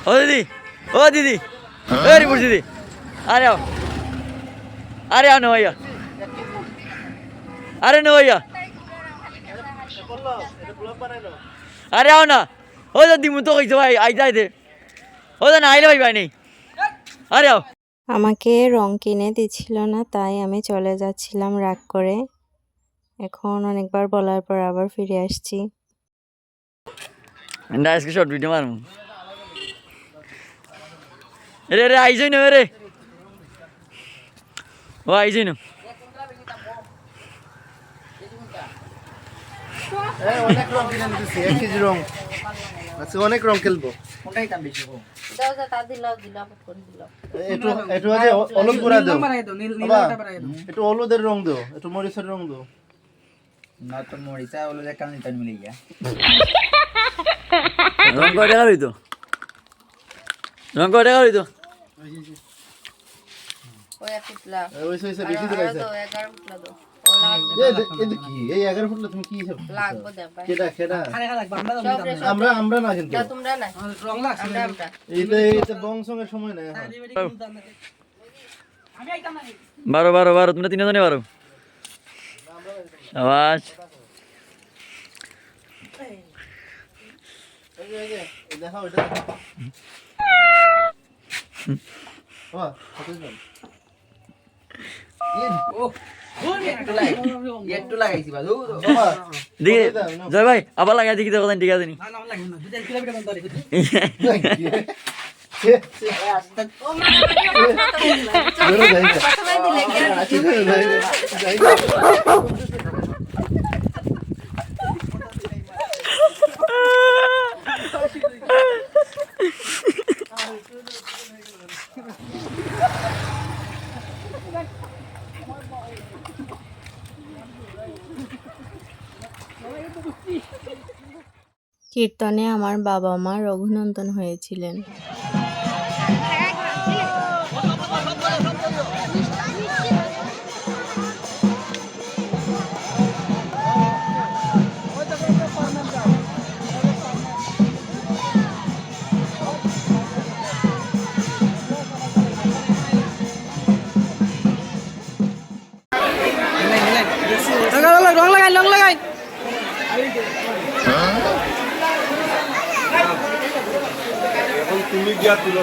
ও দিদি, ও দিদি, এ রিপুর দিদি, আরে আও, আরে আও না ভাইয়া, আরে না ভাইয়া, আরে আও না, ও তো দিমু তো কইছো ভাই আইতে আইতে, ও তো না আইলে ভাই ভাই নেই, আরে আও। আমাকে রং কিনে দিচ্ছিল না, তাই আমি চলে যাচ্ছিলাম রাগ করে। এখন অনেকবার বলার পর আবার ফিরে আসছি। আজকে শর্ট ভিডিও মারমু। রে রে আইজই না রে, ও আইজই না। অনেক রং কিনে নিতেছি, 1 কেজি রং আচ্ছা, অনেক রং খেলবো। একটু আগে হলুদ গুঁড়া দাও, একটু হলুদের রং দাও, একটু মরিচের রং দাও। না তো মরিচা হলুদের কারণে তাই মিলে গিয়া রং কয় টাকা লইতো, রং কয় টাকা লইতো? বেশি দিলাইছে। কি এই 11 ফুটলে তুমি কি হিসাব কেডা আমরা না কিন্তু এইটা বংশঙ্গের সময় নাই এখন। 12 তোমরা তিনজনে 12 আওয়াজ। এই দেখো এটা একটু লাগাইছি বাজু দেখি জয় ভাই আবার লাগাই দেখি দেখো ঠিক আছে নি। কীর্তনে আমার বাবা মা রঘুনন্দন হয়েছিলেন। রং লাগাই তুমি গিয়া তুলো